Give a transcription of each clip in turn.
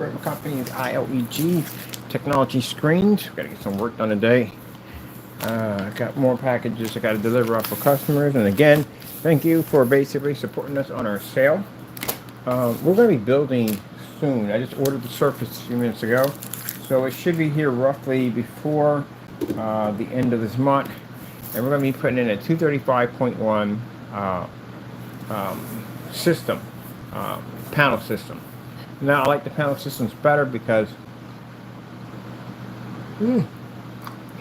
My company is ILEG Technology Screens. Got to get some work done today. Got more packages I got to deliver off for customers. And again, thank you for basically supporting us on our sale. We're going to be building soon. I just ordered the surface a few minutes ago. So it should be here roughly before the end of this month. And we're going to be putting in a 235.1 system, panel system. Now I like the panel systems better because, sorry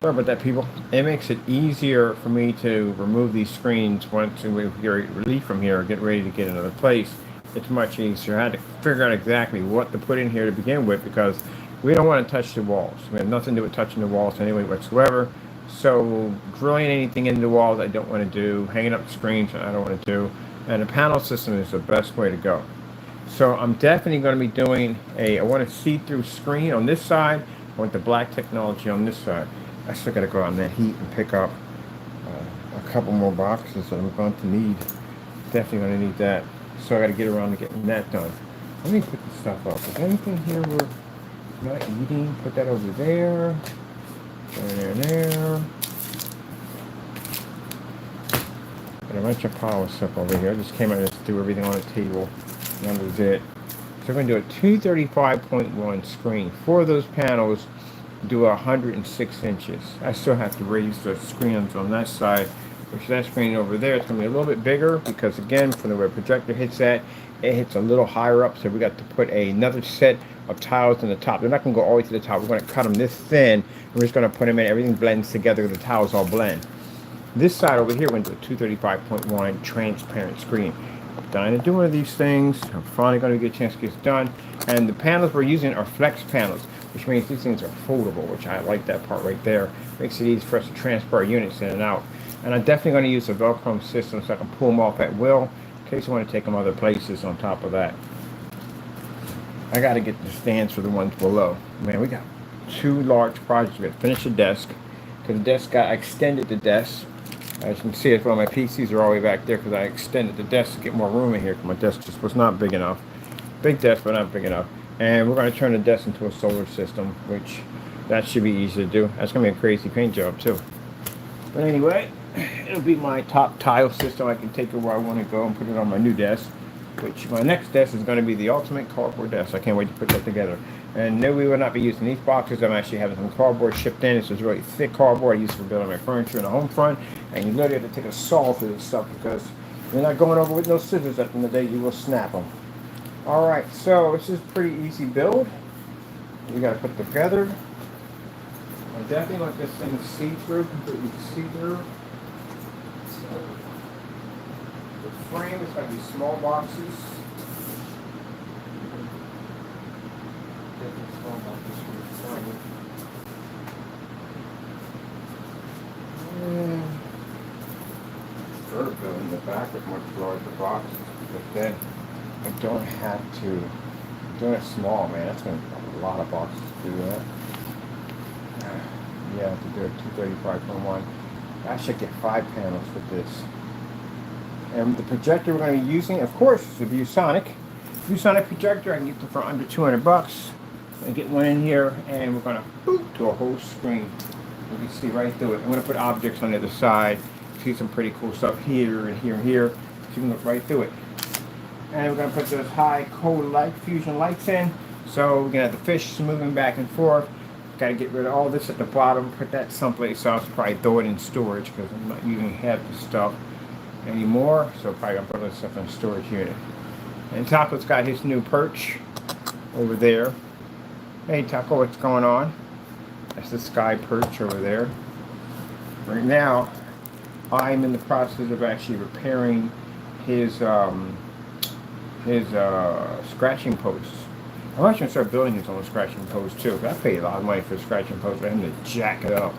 about that, people. It makes it easier for me to remove these screens once we get relief from here or get ready to get another place. It's much easier. I had to figure out exactly what to put in here to begin with because we don't want to touch the walls. We have nothing to do with touching the walls anyway whatsoever. So drilling anything into the walls I don't want to do. Hanging up screens I don't want to do. And a panel system is the best way to go. So I'm definitely going to be doing I want a see-through screen on this side. I want the black technology on this side. I still got to go out in that heat and pick up a couple more boxes that I'm going to need. Definitely going to need that. So I got to get around to getting that done. Let me put this stuff up. Is there anything here we're not eating? Put that over there. There. Got a bunch of power stuff over here. I just came out and just threw everything on the table. That was it. So we're going to do a 235.1 screen. 4 of those panels do 106 inches. I still have to raise the screens on that side, which that screen over there is going to be a little bit bigger because, again, from where the projector hits at, it hits a little higher up. So we got to put another set of tiles in the top. They're not going to go all the way to the top. We're going to cut them this thin. We're just going to put them in. Everything blends together. The tiles all blend. This side over here went to a 235.1 transparent screen. I'm dying to do one of these things. I'm finally going to get a chance to get it done. And the panels we're using are flex panels, which means these things are foldable, which I like that part right there. Makes it easy for us to transfer units in and out. And I'm definitely going to use a Velcro system so I can pull them off at will in case I want to take them other places on top of that. I got to get the stands for the ones below. Man, we got 2 large projects. We got to finish the desk because the desk I extended the desk. As you can see, it's one of my PCs are all the way back there because I extended the desk to get more room in here because my desk just was not big enough. Big desk, but not big enough. And we're going to turn the desk into a solar system, which that should be easy to do. That's going to be a crazy paint job too. But anyway, it'll be my top tile system. I can take it where I want to go and put it on my new desk, which my next desk is going to be the ultimate cardboard desk. I can't wait to put that together. And no, we will not be using these boxes. I'm actually having some cardboard shipped in. This is really thick cardboard I use for building my furniture in the home front. And you literally have to take a saw through this stuff because you're not going over with no scissors at the end of the day. You will snap them. All right, so this is a pretty easy build. We got to put together. I definitely want this thing see-through, completely see-through. So the frame is going to be small boxes. Vertical in the back with much larger boxes, but then I don't have to. I'm doing it small, man. That's going to be a lot of boxes to do that. Yeah, I have to do it 235.1. I should get 5 panels with this. And the projector we're going to be using, of course, is the ViewSonic. ViewSonic projector, I can get them for under $200. And get one in here, and we're going to do a whole screen. You can see right through it. I'm going to put objects on the other side. See some pretty cool stuff here and here and here. So you can look right through it. And we're going to put those high cold light fusion lights in. So we're going to have the fish moving back and forth. Got to get rid of all this at the bottom. Put that someplace else. Probably throw it in storage because I'm not using half the stuff anymore. So probably going to put this stuff in a storage unit. And Taco's got his new perch over there. Hey Taco, what's going on? That's the sky perch over there. Right now, I'm in the process of actually repairing his scratching posts. I'm actually gonna start building his own scratching post too. I paid a lot of money for a scratching post for him to jack it up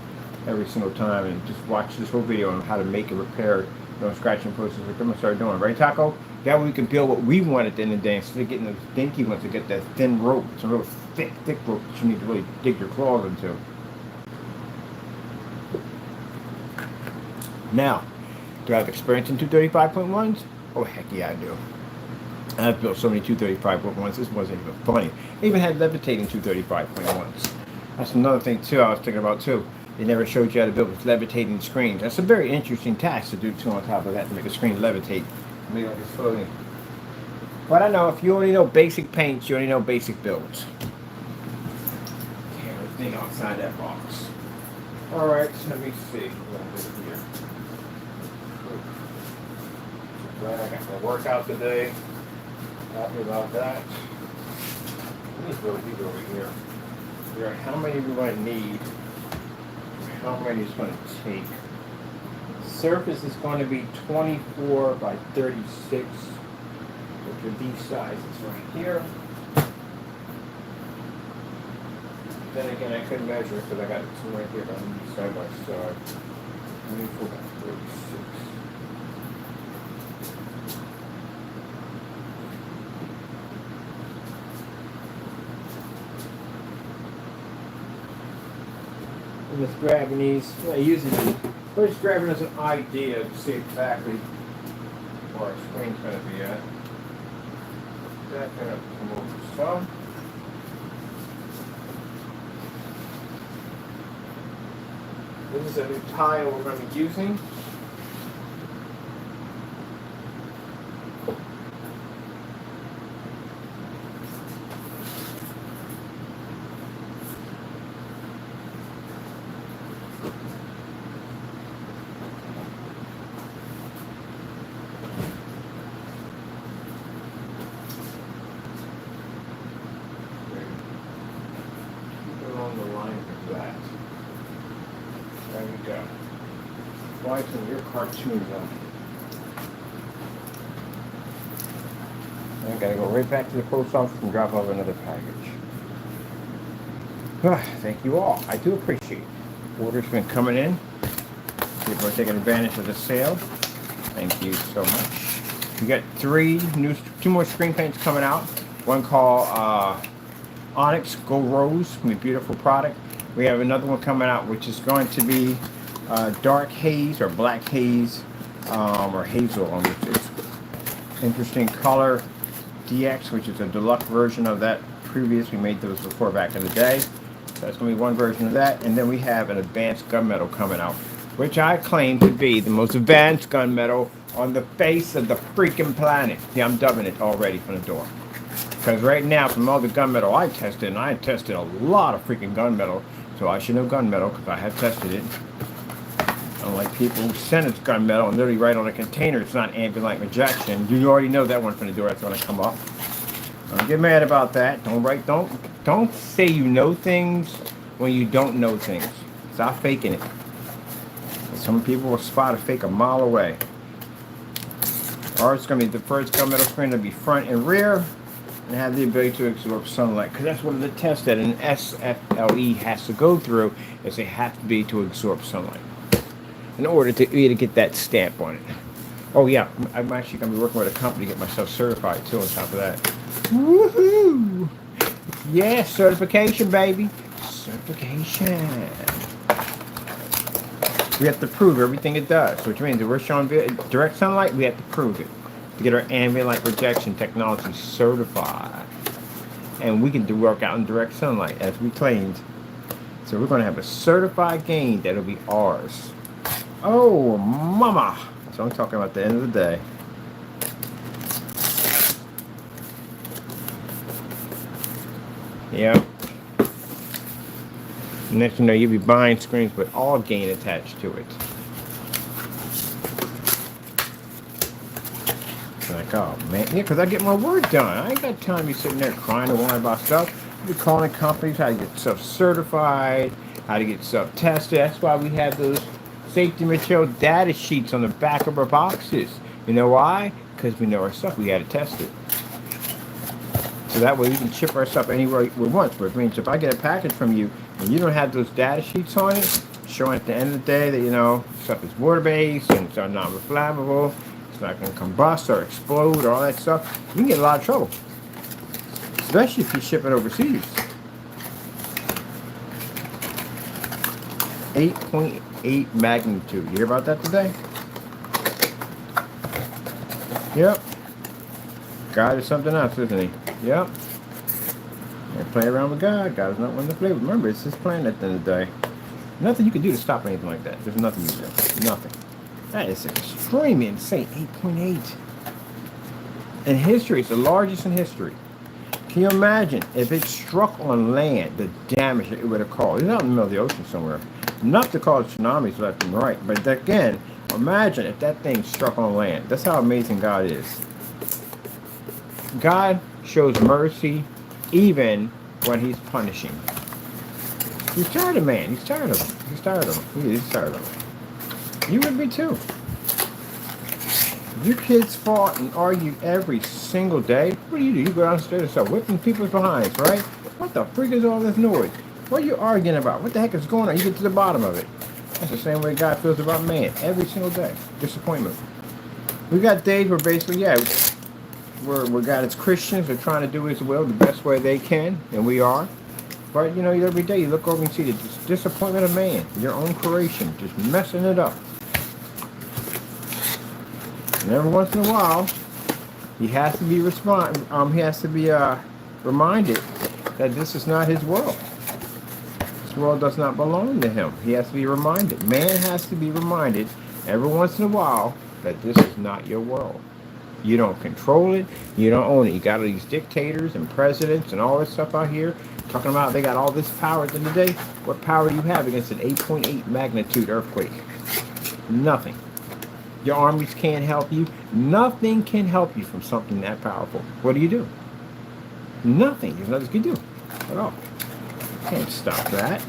every single time and just watch this whole video on how to make it repair those scratching posts. Like I'm gonna start doing, right, Taco? That way we can build what we want at the end of the day instead of getting those dinky ones to get that thin rope. It's a real thick rope that you need to really dig your claws into. Now, do I have experience in 235.1s? Oh, heck yeah, I do. I've built so many 235.1s, this wasn't even funny. I even had levitating 235.1s. That's another thing too I was thinking about too. They never showed you how to build with levitating screens. That's a very interesting task to do too on top of that, to make a screen levitate. Make it like it's floating. But I know if you only know basic paints, you only know basic builds. Everything outside that box. Alright, so let me see what I'm doing here. Glad I got my workout today. Happy about that. Let me throw these over here. Here, how many we might need? How many is going to take? Surface is going to be 24 by 36. Which are these sizes right here. Then again, I couldn't measure it because I got two right here, but I'm going to side by side. 24 by 36. I'm just grabbing these. I usually first grabbing as an idea to see exactly where our screen's going to be at. That's going to come over some. This is a new tile we're going to be using. There we go. Why some of your cartoons on? I gotta go right back to the post office and drop off another package. Thank you all. I do appreciate it. Orders been coming in. People are taking advantage of the sale. Thank you so much. We got two more screen paints coming out. One called Onyx Gold Rose, a beautiful product. We have another one coming out, which is going to be dark haze or black haze or hazel. It's interesting color DX, which is a deluxe version of that previous. We made those before back in the day. So that's going to be one version of that. And then we have an advanced gunmetal coming out, which I claim to be the most advanced gunmetal on the face of the freaking planet. Yeah, I'm dubbing it already from the door. Because right now, from all the gunmetal I tested, and I tested a lot of freaking gunmetal, so I should know gunmetal because I have tested it. Unlike people who send us gunmetal and literally write on a container, it's not ambient light rejection. You already know that one from the door. That's going to come up. Don't get mad about that. Don't say you know things when you don't know things. Stop faking it. Some people will spot a fake a mile away. Ours is going to be the first gunmetal screen to be front and rear, and have the ability to absorb sunlight, because that's one of the tests that an SFLE has to go through, is they have to be to absorb sunlight in order to either get that stamp on it. Oh yeah, I'm actually going to be working with a company to get myself certified too on top of that. Woohoo! Yeah, certification, baby. Certification. We have to prove everything it does, which means if we're showing direct sunlight, we have to prove it to get our ambient light projection technology certified. And we can do work out in direct sunlight, as we claimed. So we're going to have a certified gain that'll be ours. Oh, mama! So I'm talking about the end of the day. Yep. Next you know, you'll be buying screens with all gain attached to it. Like, oh man, yeah, because I get my work done. I ain't got time to be sitting there crying and whining about stuff. We're calling companies how to get stuff certified, how to get stuff tested. That's why we have those safety material data sheets on the back of our boxes. You know why? Because we know our stuff. We got to test it. So that way we can ship our stuff anywhere we want. Which means if I get a package from you and you don't have those data sheets on it, showing at the end of the day that, you know, stuff is water-based and it's non-flammable, it's not going to combust or explode or all that stuff, you can get in a lot of trouble. Especially if you ship it overseas. 8.8 magnitude. You hear about that today? Yep. God is something else, isn't he? Yep. And play around with God. God is not one to play with. Remember, it's his plan at the end of the day. Nothing you can do to stop anything like that. There's nothing you can do. Nothing. That is extremely insane. 8.8. In history, it's the largest in history. Can you imagine if it struck on land, the damage it would have caused? It's out in the middle of the ocean somewhere. Enough to cause tsunamis left and right. But again, imagine if that thing struck on land. That's how amazing God is. God shows mercy even when he's punishing. He's tired of man. He's tired of him. He's tired of him. He's tired of him. You would be too. Your kids fought and argue every single day. What do? You go downstairs and start whipping people's behinds, right? What the freak is all this noise? What are you arguing about? What the heck is going on? You get to the bottom of it. That's the same way God feels about man every single day. Disappointment. We got days where basically, yeah, we're God as Christians are trying to do his will the best way they can, and we are. But, you know, every day you look over and see the disappointment of man, your own creation, just messing it up. And every once in a while, he has to be reminded that this is not his world. This world does not belong to him. He has to be reminded. Man has to be reminded every once in a while that this is not your world. You don't control it. You don't own it. You got all these dictators and presidents and all this stuff out here talking about they got all this power at the end of the day. What power do you have against an 8.8 magnitude earthquake? Nothing. Your armies can't help you. Nothing can help you from something that powerful. What do? Nothing. There's nothing you can do at all. Can't stop that.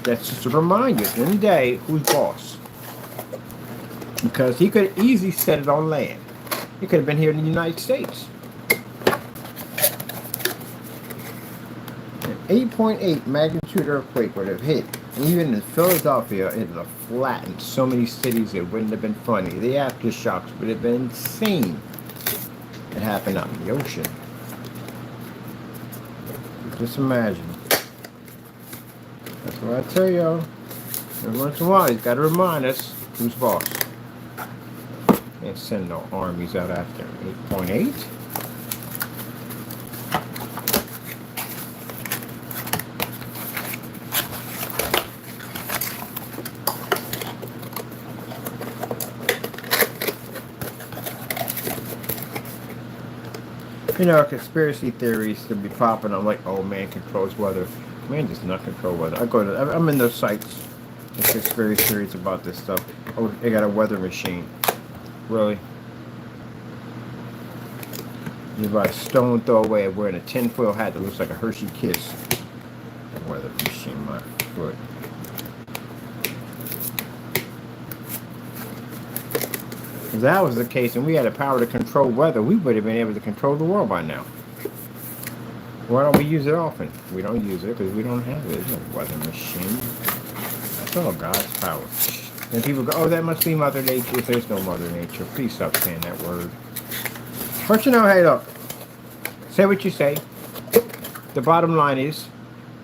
That's just to remind you at the end of the day who's boss. Because he could have easily set it on land. He could have been here in the United States. An 8.8 magnitude earthquake would have hit. And even in Philadelphia, it would have flattened so many cities it wouldn't have been funny. The aftershocks would have been insane. It happened out in the ocean. Just imagine. That's what I tell y'all. Every once in a while, he's got to remind us who's boss. Can't send no armies out after him. 8.8. You know, conspiracy theories could be popping. I'm like, oh, man controls weather. Man does not control weather. I'm in those sites. There's conspiracy theories about this stuff. Oh, they got a weather machine. Really? You buy a stone throw away wearing a tinfoil hat that looks like a Hershey Kiss. Weather machine, my foot. If that was the case and we had the power to control weather, we would have been able to control the world by now. Why don't we use it often? We don't use it because we don't have it. There's no weather machine. That's all God's power. And people go, oh, that must be Mother Nature. There's no Mother Nature. Please stop saying that word. But you know, hey, look. Say what you say. The bottom line is,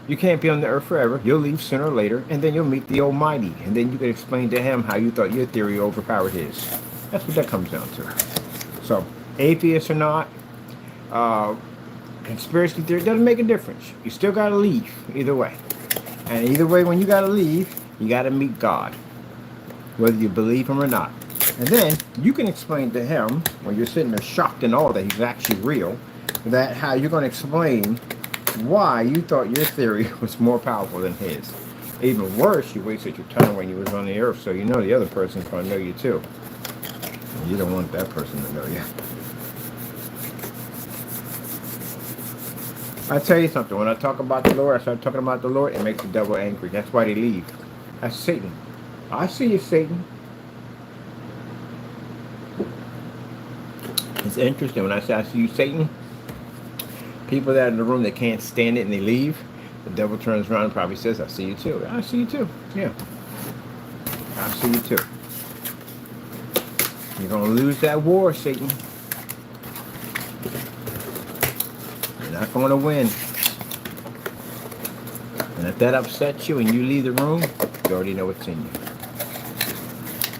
you can't be on the earth forever. You'll leave sooner or later, and then you'll meet the Almighty. And then you can explain to him how you thought your theory overpowered his. That's what that comes down to. So, atheist or not, conspiracy theory doesn't make a difference. You still got to leave either way. And either way, when you got to leave, you got to meet God, whether you believe him or not. And then you can explain to him, when you're sitting there shocked and all that he's actually real, that how you're going to explain why you thought your theory was more powerful than his. Even worse, you wasted your time when you was on the earth, so you know the other person's going to know you too. And you don't want that person to know you. I tell you something, when I talk about the Lord, I start talking about the Lord, it makes the devil angry. That's why they leave. That's Satan. I see you, Satan. It's interesting when I say I see you, Satan. People that are in the room that can't stand it and they leave, the devil turns around and probably says, I see you too. I see you too. Yeah. I see you too. You're going to lose that war, Satan. You're not going to win. And if that upsets you and you leave the room, you already know what's in you.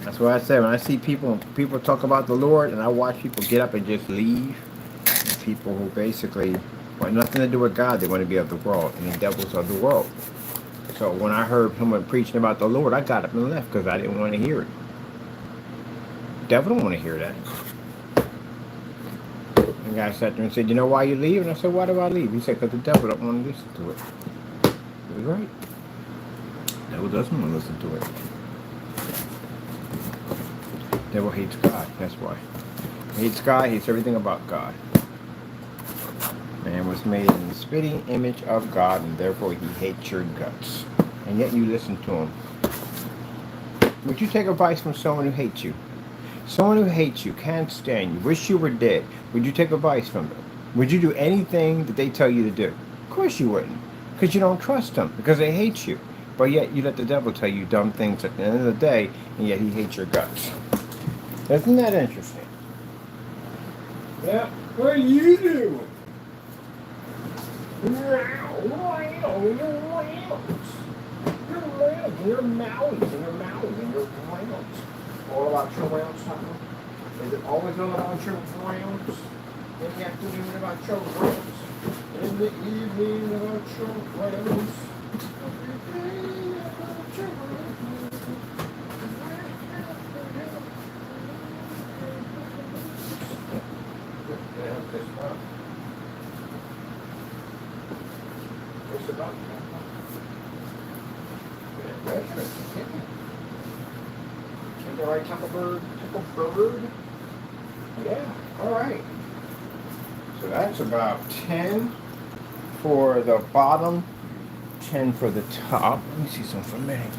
That's what I say. When I see people talk about the Lord and I watch people get up and just leave, people who basically want nothing to do with God. They want to be of the world, and the devil's of the world. So when I heard someone preaching about the Lord, I got up and left because I didn't want to hear it. The devil don't want to hear that. And the guy sat there and said, "You know why you leave?" And I said, "Why do I leave?" He said, "Because the devil don't want to listen to it." He was right. The devil doesn't want to listen to it. The devil hates God. That's why. He hates God. He hates everything about God. Man was made in the spitting image of God, and therefore he hates your guts. And yet you listen to him. Would you take advice from someone who hates you? Someone who hates you, can't stand you, wish you were dead. Would you take advice from them? Would you do anything that they tell you to do? Of course you wouldn't. Because you don't trust them. Because they hate you. But yet you let the devil tell you dumb things at the end of the day, and yet he hates your guts. Isn't that interesting? Yeah. What are you doing? Your mouths and your rounds. All about your rounds, Tucker? Is it always all about your rounds? In the afternoon about your rounds. In the evening about your rounds. Every day about your rounds. It's about the right type of bird? Yeah, alright. So that's about 10 for the bottom, 10 for the top. Let me see something for a minute.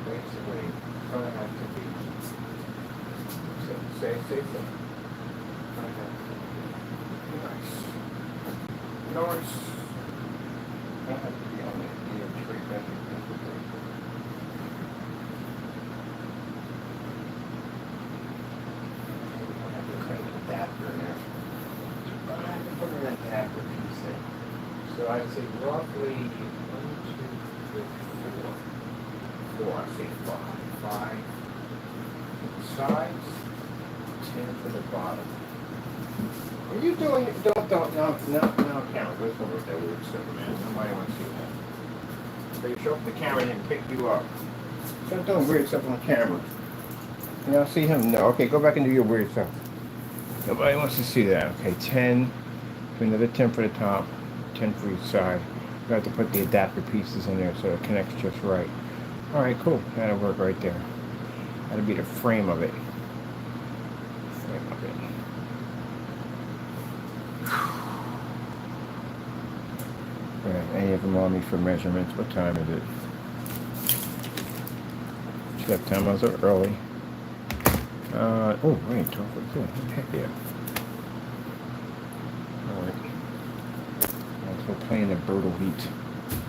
Basically, gonna have to be say something. Nice. Nice. I have to be on the treatment. I have to cut an adapter in there. I have to put an adapter piece in. So I'd say roughly 1, 2, 3, 4. I say 5 for the sides, 10 for the bottom. Are you doing it? Don't, no, camera. Let's go with that weird stuff, man. Nobody wants to see that. So you show up the camera and pick you up. Stop doing weird stuff on camera. You know, see him? No. Okay, go back and do your weird stuff. Nobody wants to see that. Okay, 10, another 10 for the top, 10 for each side. You have to put the adapter pieces in there so it connects just right. Alright, cool. That'll work right there. That'll be the frame of it. Alright, any of them on me for measurements? What time is it? That time I was up early. Oh, wait, 12:02. Heck yeah. Alright. So playing the brutal heat.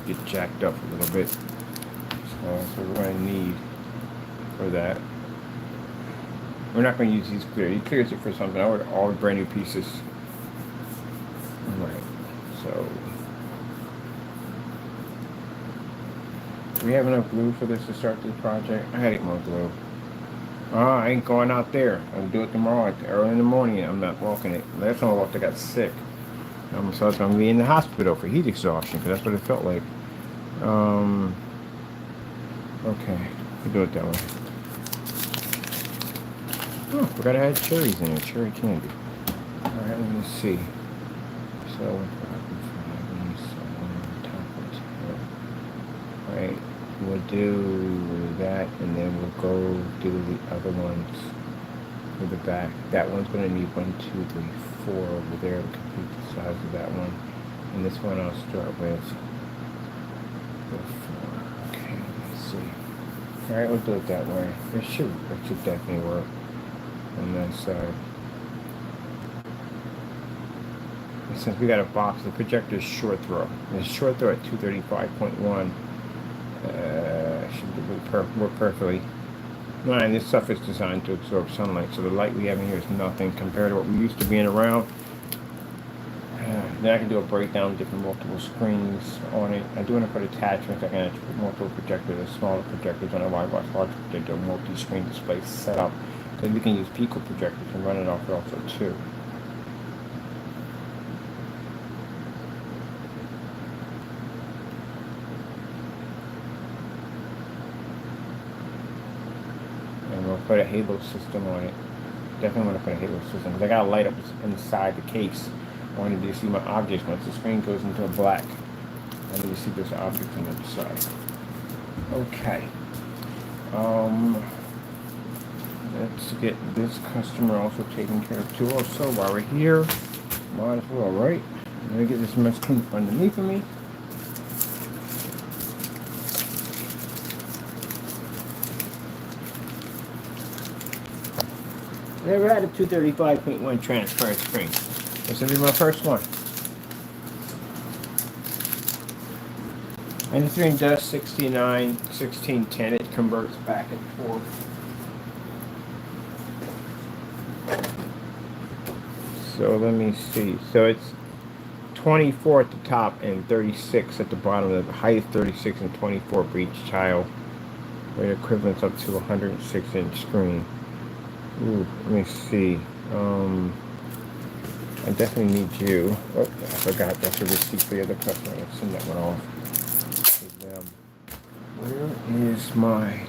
Get jacked up a little bit. So that's what we're going to need for that. We're not going to use these clear. He clears it for something. I ordered all brand new pieces. Alright. So do we have enough glue for this to start this project? I had to get more glue. I ain't going out there. I'll do it tomorrow early in the morning. I'm not walking it. Last time I walked, I got sick. So I'm going to be in the hospital for heat exhaustion because that's what it felt like. Okay, we'll do it that way. Oh, forgot I had cherries in it. Cherry candy. Alright, let me see. So, alright, we'll do that and then we'll go do the other ones for the back. That one's going to need 1, 2, 3, 4 over there to complete the size of that one. And this one I'll start with the 4. Okay, let's see. Alright, we'll do it that way. It should definitely work on that side. And since we got a box, the projector is short throw. And it's short throw at 235.1. Should work perfectly. And this stuff is designed to absorb sunlight, so the light we have in here is nothing compared to what we used to being around. Then I can do a breakdown with different multiple screens on it. I do want to put attachments. I can actually put multiple projectors, the smaller projectors on a wide box, large projector, multi-screen display setup. Because we can use Pico projectors and run it off also too. And we'll put a halo system on it. Definitely want to put a halo system because I got to light up inside the case. I wanted to see my objects once the screen goes into a black. I need to see those objects on the other side. Okay. Let's get this customer also taken care of too. Also, while we're here, might as well, right? Let me get this mess clean underneath of me. Never had a 235.1 transparent screen. This will be my first one. And the screen does 69, 1610. It converts back and forth. So let me see. So it's 24 at the top and 36 at the bottom. The height is 36 and 24 for each child. Weight equivalents up to 106-inch screen. Ooh, let me see. I definitely need you. Oh, I forgot. That's a receipt for the other customer. Let's send that one off. Where is my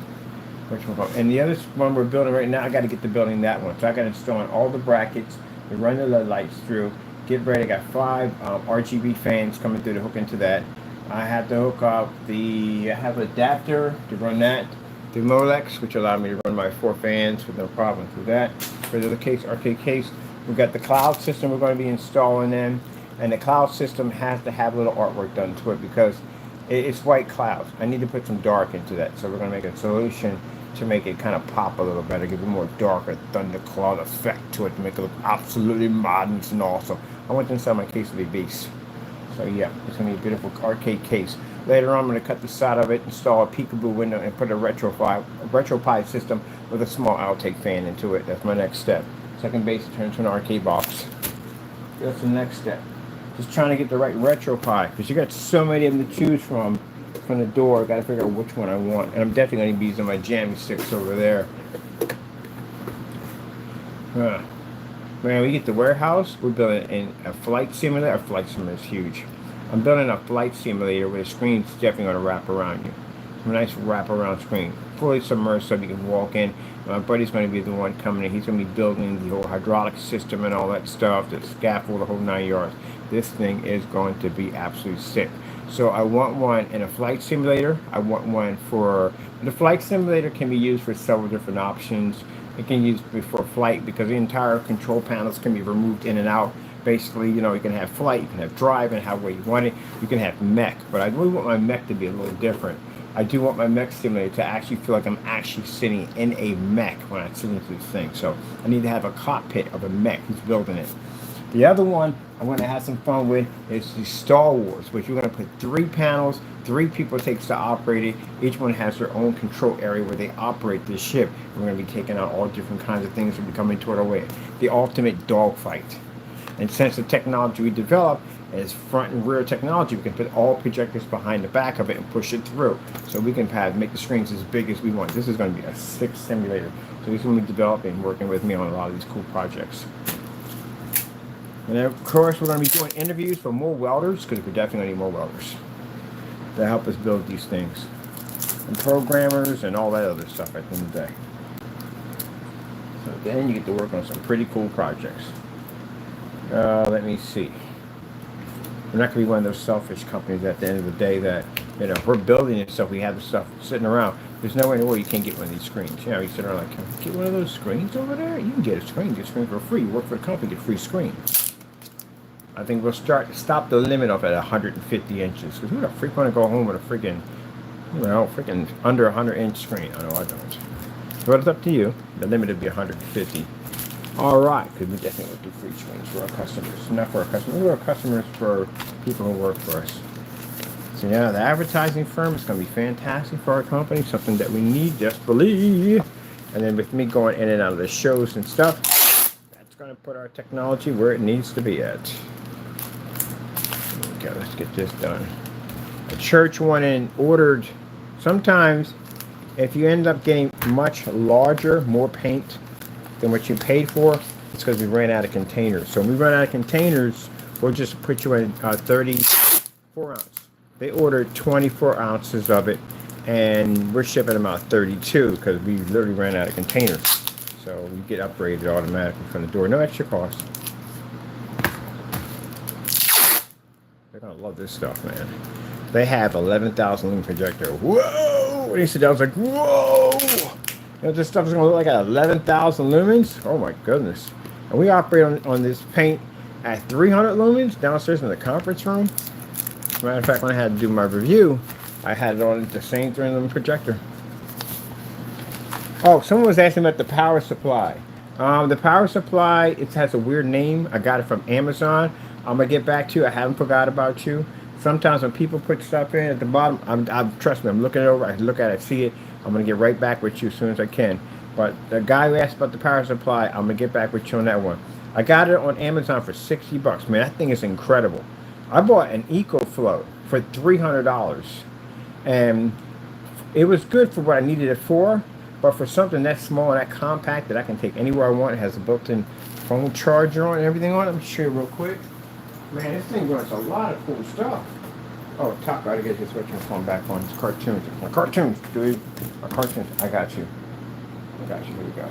virtual phone? And the other one we're building right now, I got to get to building that one. So I got to install all the brackets, to run the LED lights through, get ready. I got 5 RGB fans coming through to hook into that. I have to hook up I have an adapter to run that through Molex, which allowed me to run my 4 fans with no problem through that. For the other case, arcade case, we've got the cloud system we're going to be installing in, and the cloud system has to have a little artwork done to it because it's white clouds. I need to put some dark into that, so we're going to make a solution to make it kind of pop a little better, give it more darker thundercloud effect to it to make it look absolutely modern and awesome. I want to install my case to be beast. So yeah, it's going to be a beautiful arcade case. Later on, I'm going to cut the side of it, install a peekaboo window, and put a RetroPie system with a small outtake fan into it. That's my next step. Second base turns to an arcade box. That's the next step. Just trying to get the right RetroPie, because you got so many of them to choose from the door. Got to figure out which one I want. And I'm definitely going to be using my jammy sticks over there. When we get the warehouse, we're building in a flight simulator. Our flight simulator is huge. I'm building a flight simulator where the screen's definitely going to wrap around you. A nice wrap-around screen, fully submerged so you can walk in. My buddy's going to be the one coming in. He's going to be building the whole hydraulic system and all that stuff, the scaffold, the whole 9 yards. This thing is going to be absolutely sick. So I want one in a flight simulator. I want one for... The flight simulator can be used for several different options. It can be used for flight because the entire control panels can be removed in and out. Basically, you know, you can have flight, you can have drive, and however you want it. You can have mech, but I really want my mech to be a little different. I do want my mech simulator to actually feel like I'm actually sitting in a mech when I sit into this thing. So I need to have a cockpit of a mech who's building it. The other one I want to have some fun with is the Star Wars, which you're going to put 3 panels, 3 people it takes to operate it. Each one has their own control area where they operate this ship. We're going to be taking out all different kinds of things that will be coming toward our way. The ultimate dogfight. And since the technology we developed is front and rear technology, we can put all projectors behind the back of it and push it through. So we can make the screens as big as we want. This is going to be a sick simulator. So he's going to be developing, working with me on a lot of these cool projects. And then, of course, we're going to be doing interviews for more welders, because we're definitely going to need more welders to help us build these things. And programmers and all that other stuff at the end of the day. So then you get to work on some pretty cool projects. Let me see. We're not going to be one of those selfish companies at the end of the day that, you know, we're building this stuff, we have the stuff sitting around. There's nowhere in the world you can't get one of these screens. You know, you sit around like, can I get one of those screens over there? You can get a screen for free. You work for a company, get a free screen. I think we'll stop the limit off at 150 inches. Because who the freak want to go home with a freaking, freaking under 100-inch screen? I know I don't. But it's up to you. The limit would be 150. All right, because we definitely will do free screens for our customers. Not for our customers, for our customers, for people who work for us. So yeah, the advertising firm is going to be fantastic for our company. Something that we need desperately. And then with me going in and out of the shows and stuff, that's going to put our technology where it needs to be at. Okay, let's get this done. A church went in, ordered. Sometimes, if you end up getting much larger, more paint than what you paid for, it's because we ran out of containers. So when we run out of containers, we'll just put you in 34 ounce. They ordered 24 ounces of it, and we're shipping them out 32 because we literally ran out of containers. So you get upgraded automatically from the door, no extra cost. They're gonna love this stuff, man. They have 11,000 lumen projector. Whoa! When he said that, I was like, whoa! You know, this stuff is gonna look like at 11,000 lumens. Oh my goodness! And we operate on this paint at 300 lumens downstairs in the conference room. As a matter of fact, when I had to do my review, I had it on the same 300 lumen projector. Oh, someone was asking about the power supply. The power supply, it has a weird name. I got it from Amazon. I'm gonna get back to you. I haven't forgot about you. Sometimes when people put stuff in at the bottom, trust me, I'm looking it over. I look at it, see it. I'm gonna get right back with you as soon as I can. But the guy who asked about the power supply, I'm gonna get back with you on that one. I got it on Amazon for $60. Man, that thing is incredible. I bought an EcoFlow for $300, and it was good for what I needed it for. But for something that small and that compact that I can take anywhere I want, it has a built-in phone charger on and everything on it. Let me show you real quick. Man, this thing runs a lot of cool stuff. Oh, top, I gotta get this switch and phone back on. It's cartoons. My cartoons, dude. My cartoons. I got you. I got you. Here we go.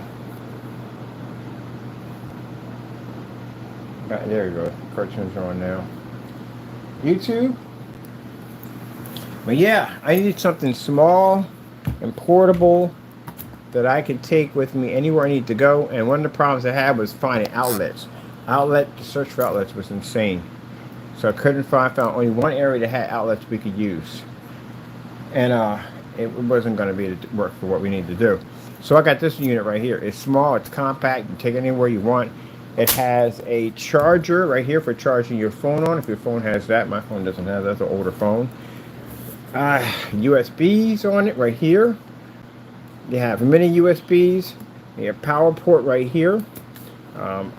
There you go. Cartoons are on now. YouTube. But yeah, I need something small and portable that I could take with me anywhere I need to go. And one of the problems I had was finding outlets. The search for outlets was insane. So I couldn't found only one area that had outlets we could use. And it wasn't going to be to work for what we need to do. So I got this unit right here. It's small, it's compact, you can take it anywhere you want. It has a charger right here for charging your phone on. If your phone has that, my phone doesn't have that, that's an older phone. USBs on it right here. You have mini USBs. You have power port right here.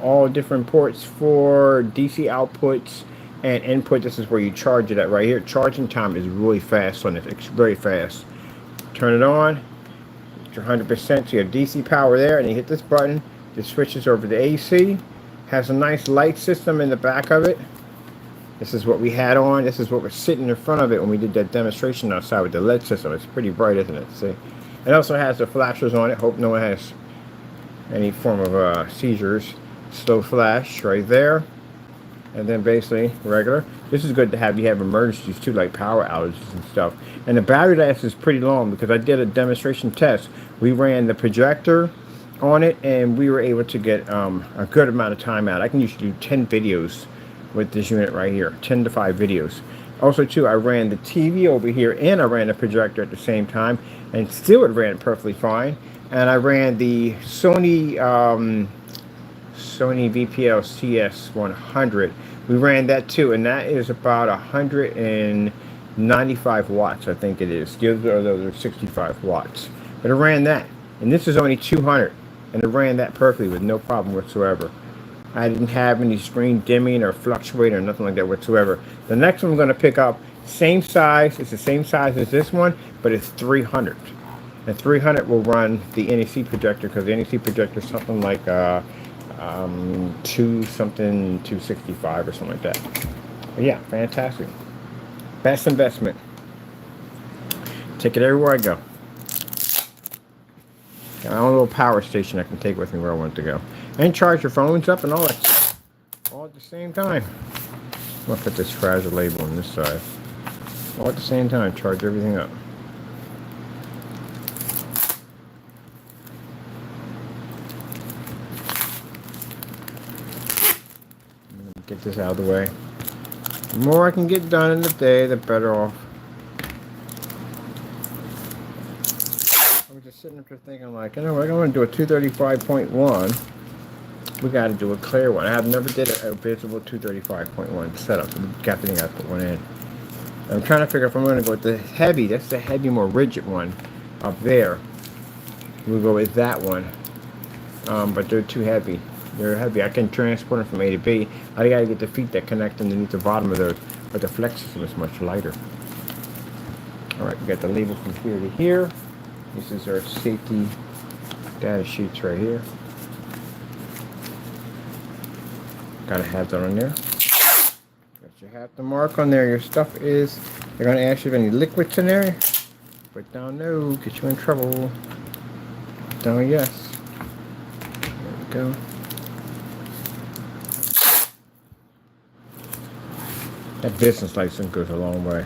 All different ports for DC outputs and input. This is where you charge it at right here. Charging time is really fast on it. It's very fast. Turn it on. It's 100%. So you have DC power there, and you hit this button. It switches over to AC. Has a nice light system in the back of it. This is what we had on. This is what was sitting in front of it when we did that demonstration outside with the LED system. It's pretty bright, isn't it? See? It also has the flashers on it. Hope no one has any form of seizures. Slow flash right there. And then basically regular. This is good to have. You have emergencies too, like power outages and stuff. And the battery life is pretty long because I did a demonstration test. We ran the projector on it and we were able to get a good amount of time out. I can usually do 10 videos with this unit right here. 10 to 5 videos. Also too, I ran the TV over here and I ran the projector at the same time, and still it ran perfectly fine. And I ran the Sony VPL CS100. We ran that too, and that is about 195 watts, I think it is. The others are 65 watts. But it ran that, and this is only 200, and it ran that perfectly with no problem whatsoever. I didn't have any screen dimming or fluctuating or nothing like that whatsoever. The next one I'm going to pick up, same size. It's the same size as this one, but it's 300. And 300 will run the NEC projector, because the NEC projector is something like 265 or something like that. But yeah, fantastic. Best investment. Take it everywhere I go. Got my own little power station I can take with me where I want to go. And charge your phones up and all that, all at the same time. I'm going to put this fragile label on this side. All at the same time, charge everything up. Get Get this out of the way. The more I can get done in the day, the better off. I'm just sitting up there thinking, like, you know what, I'm going to do a 235.1. We got to do a clear one. I have never did a visible 235.1 setup. So we definitely got to put one in. I'm trying to figure out if I'm going to go with the heavy. That's the heavy, more rigid one up there. We'll go with that one. But they're too heavy. They're heavy. I can transport them from A to B. I got to get the feet that connect underneath the bottom of those. But the flex system is much lighter. Alright, we got the label from here to here. This is our safety data sheets right here. Gotta have that on there. You have to mark on there. Your stuff is. They're gonna ask you if any liquids in there. Put down no. Get you in trouble. Put down yes. There we go. That business license goes a long way.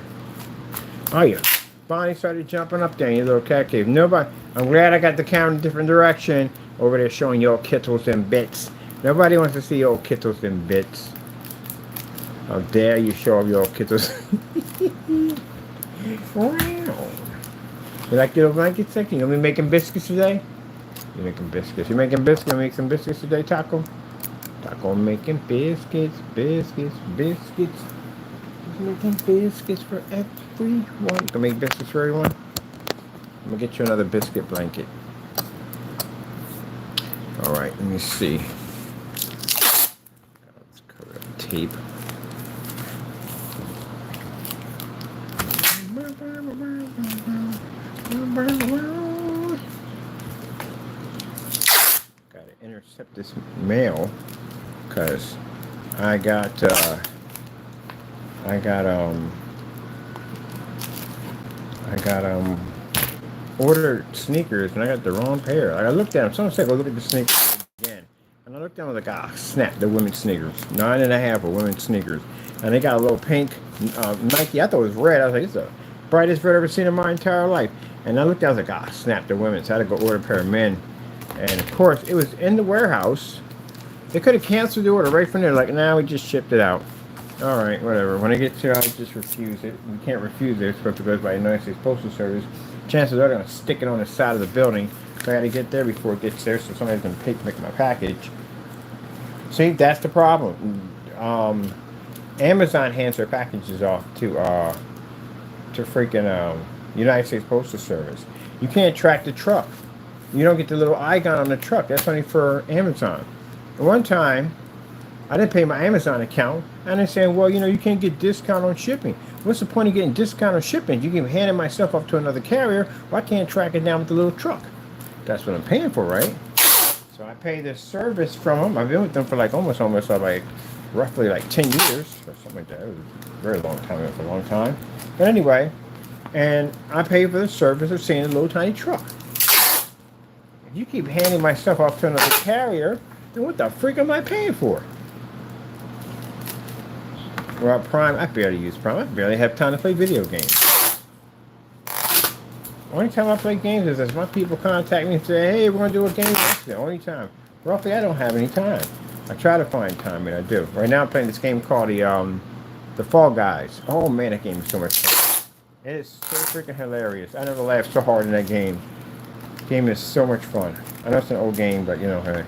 Oh yeah. Bonnie started jumping up there in your little cat cave. Nobody. I'm glad I got the camera in a different direction over there showing your kittles and bits. Nobody wants to see your kittles and bits. How dare you show off your kittles. Wow. You like your blanket section? You gonna be making biscuits today? You're making biscuits. You making biscuits? You make some biscuits today, Taco? Taco making biscuits, biscuits, biscuits. He's making biscuits for everyone. You gonna make biscuits for everyone? I'm gonna get you another biscuit blanket. Alright, let me see. Let's cover up tape. Gotta intercept this mail because I got ordered sneakers and I got the wrong pair. I looked at them. Someone said go look at the sneakers again, and I looked at them like, ah, snap, they're women's sneakers. 9.5 are women's sneakers, and they got a little pink Nike. I thought it was red. I was like, it's the brightest red I've ever seen in my entire life. And I looked at it, I was like, ah, snap, they're women's. So I had to go order a pair of men. And of course, it was in the warehouse. They could have canceled the order right from there. Like, nah, we just shipped it out. All right, whatever. When I get to it, I'll just refuse it. We can't refuse it. It's supposed to go by the United States Postal Service. Chances are they're going to stick it on the side of the building. So I got to get there before it gets there so somebody's going to pick my package. See, that's the problem. Amazon hands their packages off to freaking United States Postal Service. You can't track the truck. You don't get the little icon on the truck. That's only for Amazon. One time, I didn't pay my Amazon account, and they're saying, well, you know, you can't get discount on shipping. What's the point of getting discount on shipping? You can hand it myself up to another carrier. Why can't I track it down with the little truck? That's what I'm paying for, right? So I pay this service from them. I've been with them for like almost like roughly like 10 years or something like that. It was a very long time. It was a long time. But anyway, and I pay for the service of seeing a little tiny truck. If you keep handing my stuff off to another carrier, then what the freak am I paying for? Well, Prime, I barely use Prime. I barely have time to play video games. Only time I play games is as my people contact me and say, hey, we're going to do a game. That's the only time. Roughly, I don't have any time. I try to find time, and I do. Right now, I'm playing this game called the Fall Guys. Oh, man, that game is so much fun. It is so freaking hilarious. I never laughed so hard in that game. The game is so much fun. I know it's an old game, but, you know, hey.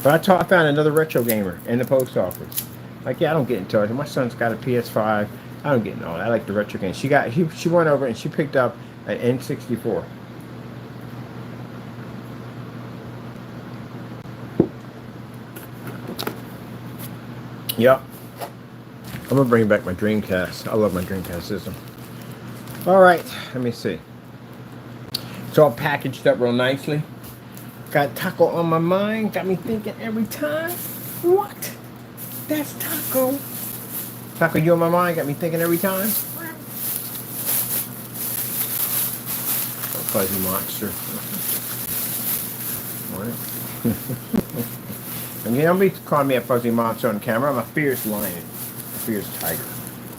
But I found another retro gamer in the post office. Like, yeah, I don't get into it. My son's got a PS5. I don't get into all that. I like the retro games. She went over and she picked up an N64. Yep. I'm going to bring back my Dreamcast. I love my Dreamcast system. Alright, let me see. It's all packaged up real nicely. Got Taco on my mind. Got me thinking every time. What? That's Taco. Taco, you on my mind? Got me thinking every time. Fuzzy monster. And you don't be calling me a fuzzy monster on camera. I'm a fierce lion. A fierce tiger.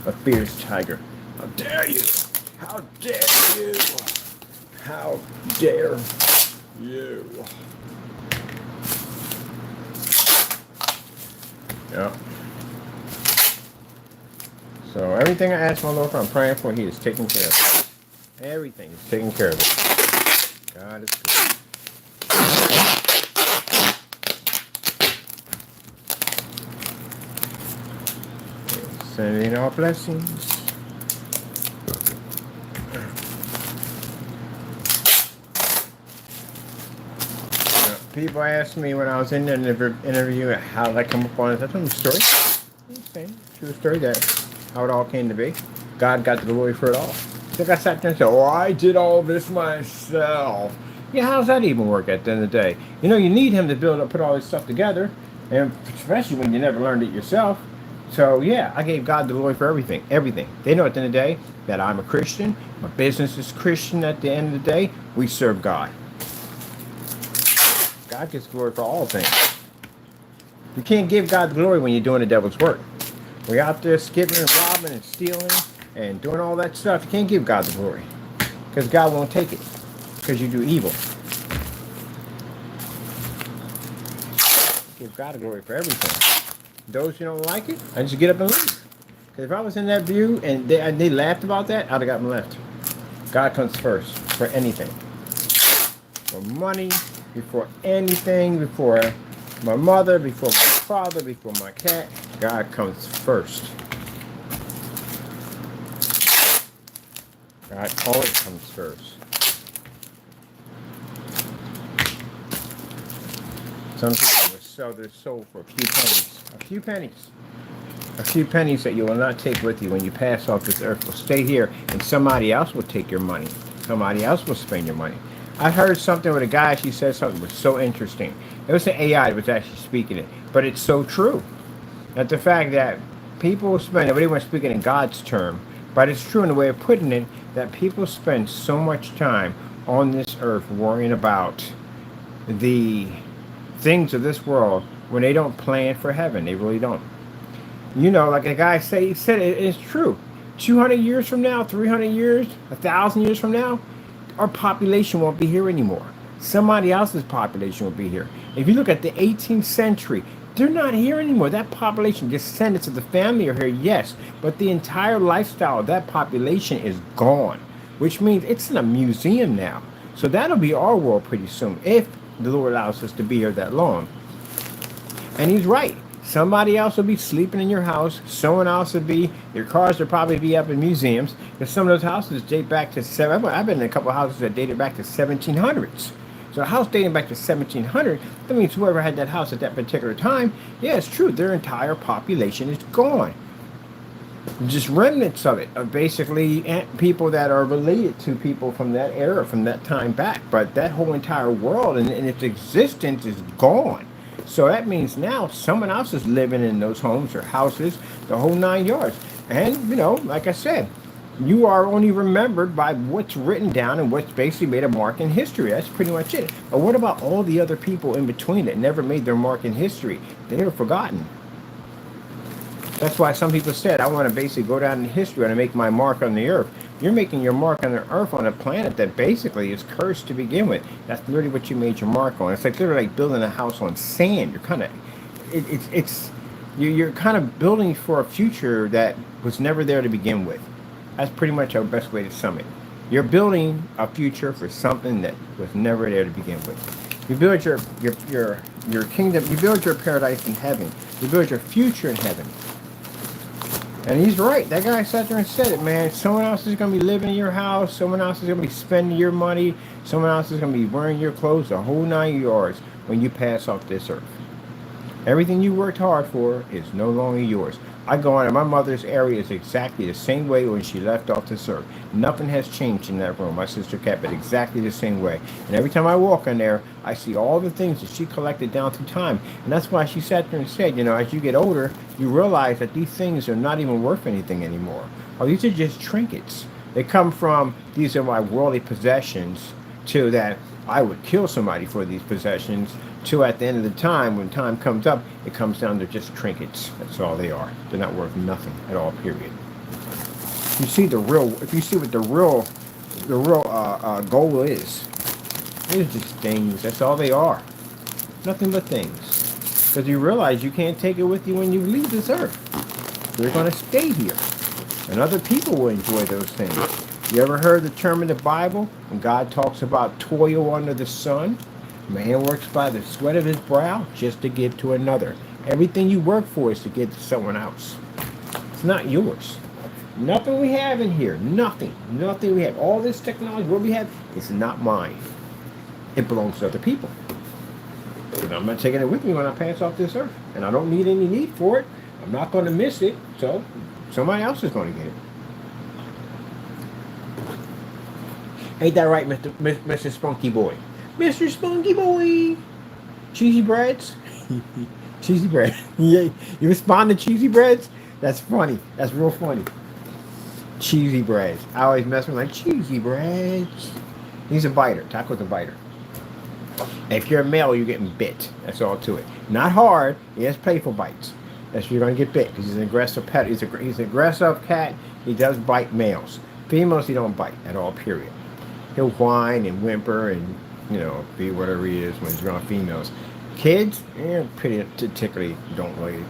A fierce tiger. How dare you? How dare you? How dare you? Yeah. So everything I ask my Lord for, I'm praying for, He is taking care of it. Everything is taking care of it. God is good. Sending our blessings. People asked me when I was in the interview how did I come up on it. I told them the story. Same true story that how it all came to be. God got the glory for it all. Like I sat there and said, "Oh, I did all this myself." Yeah, how does that even work at the end of the day? You know, you need Him to put all this stuff together, and especially when you never learned it yourself. So yeah, I gave God the glory for everything. Everything. They know at the end of the day that I'm a Christian. My business is Christian. At the end of the day, we serve God. God gets glory for all things. You can't give God the glory when you're doing the devil's work. When you're out there skipping and robbing and stealing and doing all that stuff, you can't give God the glory. Because God won't take it. Because you do evil. Give God the glory for everything. Those who don't like it, I just get up and leave. Because if I was in that view and they laughed about that, I'd have gotten left. God comes first for anything. For money, before anything, before my mother, before my father, before my cat, God comes first. God always comes first. Some people will sell their soul for a few pennies. A few pennies. A few pennies that you will not take with you when you pass off this earth will stay here, and somebody else will take your money. Somebody else will spend your money. I heard something with a guy, she said something that was so interesting. It was an AI that was actually speaking it, but it's so true. That the fact that people spend, nobody wants speaking in God's term, but it's true in the way of putting it, that people spend so much time on this earth worrying about the things of this world when they don't plan for heaven. They really don't. You know, like a guy said it's true. 200 years from now, 300 years, 1,000 years from now, our population won't be here anymore. Somebody else's population will be here. If you look at the 18th century, they're not here anymore. That population, descendants of the family are here, yes, but the entire lifestyle of that population is gone, which means it's in a museum now. So that'll be our world pretty soon, if the Lord allows us to be here that long. And he's right. Somebody else will be sleeping in your house. Someone else will be, your cars will probably be up in museums. Because some of those houses date back to, I've been in a couple of houses that dated back to 1700s. So a house dating back to 1700, that means whoever had that house at that particular time, yeah, it's true, their entire population is gone. Just remnants of it, of basically people that are related to people from that era, from that time back. But that whole entire world and its existence is gone. So that means now someone else is living in those homes or houses, the whole 9 yards. And, you know, like I said, you are only remembered by what's written down and what's basically made a mark in history. That's pretty much it. But what about all the other people in between that never made their mark in history? They were forgotten. That's why some people said, I want to basically go down in history and make my mark on the earth. You're making your mark on the earth on a planet that basically is cursed to begin with. That's literally what you made your mark on. It's like literally like building a house on sand. You're kind of, you're kind of building for a future that was never there to begin with. That's pretty much our best way to sum it. You're building a future for something that was never there to begin with. You build your kingdom. You build your paradise in heaven. You build your future in heaven. And he's right. That guy sat there and said it, man. Someone else is going to be living in your house. Someone else is going to be spending your money. Someone else is going to be wearing your clothes the whole 9 yards when you pass off this earth. Everything you worked hard for is no longer yours. I go on, and my mother's area is exactly the same way when she left off this earth. Nothing has changed in that room. My sister kept it exactly the same way. And every time I walk in there, I see all the things that she collected down through time. And that's why she sat there and said, you know, as you get older, you realize that these things are not even worth anything anymore. Or these are just trinkets. They come from, these are my worldly possessions, to that I would kill somebody for these possessions, to at the end of the time, when time comes up, it comes down to just trinkets. That's all they are. They're not worth nothing at all, period. You see the real, if you see what the real goal is, it's just things. That's all they are. Nothing but things. Because you realize you can't take it with you when you leave this earth. They're going to stay here. And other people will enjoy those things. You ever heard the term in the Bible when God talks about toil under the sun? Man works by the sweat of his brow just to give to another. Everything you work for is to give to someone else. It's not yours. Nothing we have in here, nothing we have. All this technology, what we have, is not mine. It belongs to other people. And I'm not taking it with me when I pass off this earth. And I don't need any need for it. I'm not going to miss it. So somebody else is going to get it. Ain't that right, Mr. Spunky Boy? Mr. Spunky Boy! Cheesy breads? Cheesy bread. Yeah, you respond to cheesy breads? That's funny. That's real funny. Cheesy breads. I always mess with like cheesy breads. He's a biter. Taco's a biter. If you're a male, you're getting bit. That's all to it. Not hard. He has playful bites. That's you're going to get bit because he's an aggressive pet. He's an aggressive cat. He does bite males. Females, he don't bite at all, period. He'll whine and whimper and, you know, be whatever he is when he's around females. Kids, pretty particularly don't really.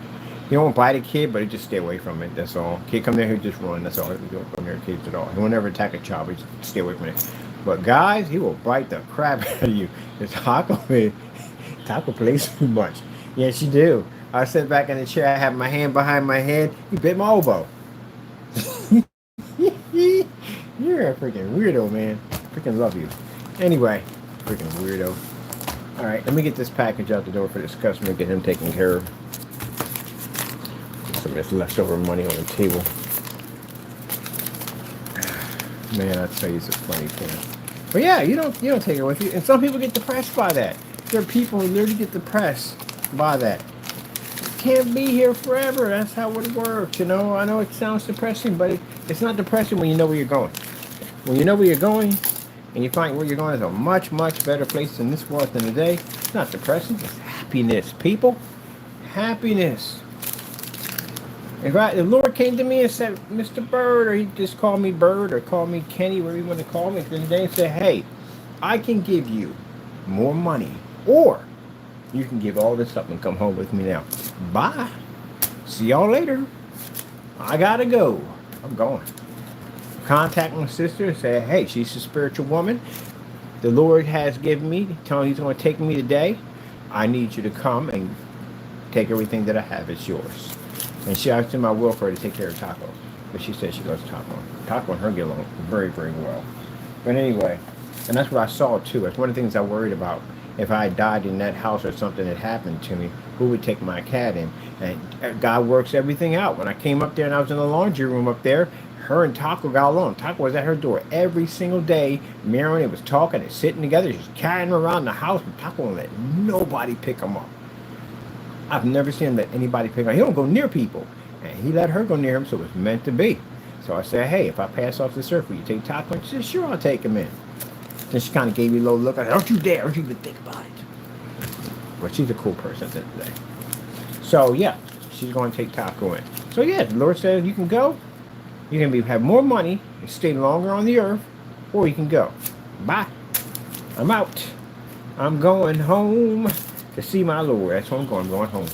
He won't bite a kid, but he just stay away from it. That's all. Kid come there, he'll just run. That's all. He don't come near kids at all. He won't never attack a child, but just stay away from it. But guys, he will bite the crap out of you. It's Taco plays too much. Yes, you do. I sit back in the chair, I have my hand behind my head. He bit my elbow. You're a freaking weirdo, man. Freaking love you. Anyway, freaking weirdo. All right, let me get this package out the door for this customer, get him taken care of. Some of this leftover money on the table. Man, I tell you, it's a funny thing. But yeah, you don't take it with you. And some people get depressed by that. There are people who literally get depressed by that. Can't be here forever. That's how it works, you know. I know it sounds depressing, but it's not depressing when you know where you're going. When you know where you're going, and you find where you're going is a much, much better place in this world than today, it's not depressing. It's happiness, people. Happiness. If the Lord came to me and said, Mr. Bird, or he just called me Bird, or called me Kenny, whatever you want to call me, at the end of the day, and said, hey, I can give you more money, or you can give all this up and come home with me now. Bye. See y'all later. I gotta go. I'm going. Contact my sister and say, hey, she's a spiritual woman. The Lord has given me, telling he's going to take me today. I need you to come and take everything that I have. It's yours. And she asked in my will for her to take care of Taco. But she said she loves Taco. Taco and her get along very, very well. But anyway, and that's what I saw too. That's one of the things I worried about. If I died in that house or something had happened to me, who would take my cat in? And God works everything out. When I came up there and I was in the laundry room up there, her and Taco got along. Taco was at her door every single day. Mary and was talking and sitting together, just carrying her around the house. But Taco won't let nobody pick him up. I've never seen him let anybody pick him up. He don't go near people. And he let her go near him, so it was meant to be. So I said, hey, if I pass off this earth, will you take Taco? And she said, sure, I'll take him in. Then she kind of gave me a little look. I said, don't you dare. Don't you even think about it. But she's a cool person at the end of the day. So, yeah, she's going to take Taco in. So, yeah, the Lord says you can go. You can have more money and stay longer on the earth, or you can go. Bye. I'm out. I'm going home to see my Lord. That's where I'm going. I'm going home.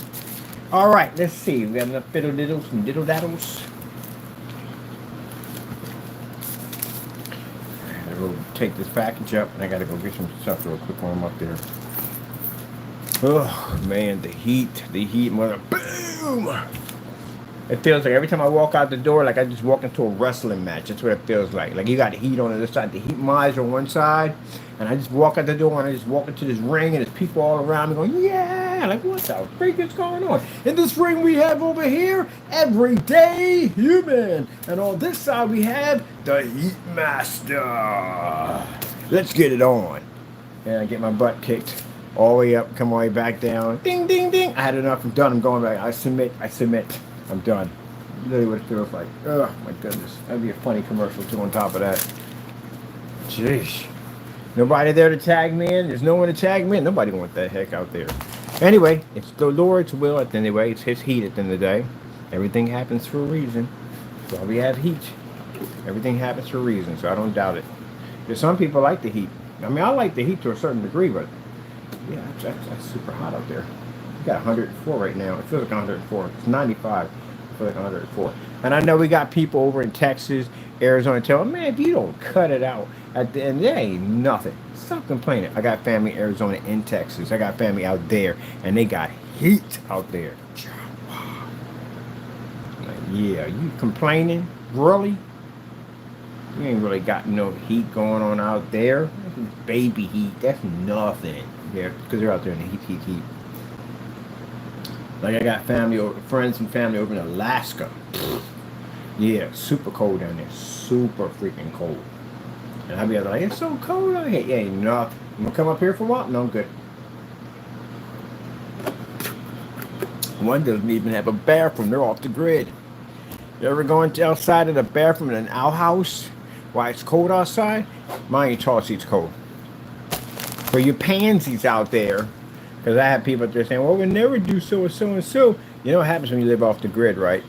All right, let's see. We got enough fiddle diddles and diddle daddles. I gotta go take this package up, and I gotta go get some stuff real quick while I'm up there. Oh man, the heat, mother, boom! It feels like every time I walk out the door, like I just walk into a wrestling match. That's what it feels like. Like you got the heat on the other side, the heat miles on one side, and I just walk out the door and I just walk into this ring and there's people all around me going, yeah! Like what the freak is going on? In this ring we have over here, everyday human. And on this side we have the Heat Master. Let's get it on. And I get my butt kicked all the way up, come all the way back down. Ding, ding, ding. I had enough. I'm done. I'm going back. I submit. I'm done. Literally what it feels like. Oh, my goodness. That'd be a funny commercial, too, on top of that. Jeez. Nobody there to tag me in. There's no one to tag me in. Nobody wants that heck out there. Anyway, it's the Lord's will at the end of the day. It's his heat at the end of the day. Everything happens for a reason. That's why we have heat. Everything happens for a reason, so I don't doubt it. There's some people like the heat. I mean, I like the heat to a certain degree, but yeah, that's super hot out there. We got 104 right now. It feels like 104. It's 95. for like 104. And I know we got people over in Texas, Arizona, tell them, man, if you don't cut it out at the end, there ain't nothing. Stop complaining. I got family in Arizona and Texas. I got family out there, and they got heat out there. Like, yeah, you complaining? Really? You ain't really got no heat going on out there. Baby heat, that's nothing. Yeah, because they're out there in the heat. Like I got friends and family over in Alaska. Yeah, super cold down there. Super freaking cold. And I'll be like, it's so cold out here. Yeah, nothing. You gonna come up here for what? No good. One doesn't even have a bathroom. They're off the grid. You ever go outside of the bathroom in an outhouse while it's cold outside? Mine toss it's cold. For you pansies out there, because I have people out there saying, well, we never do so and so and so. You know what happens when you live off the grid, right?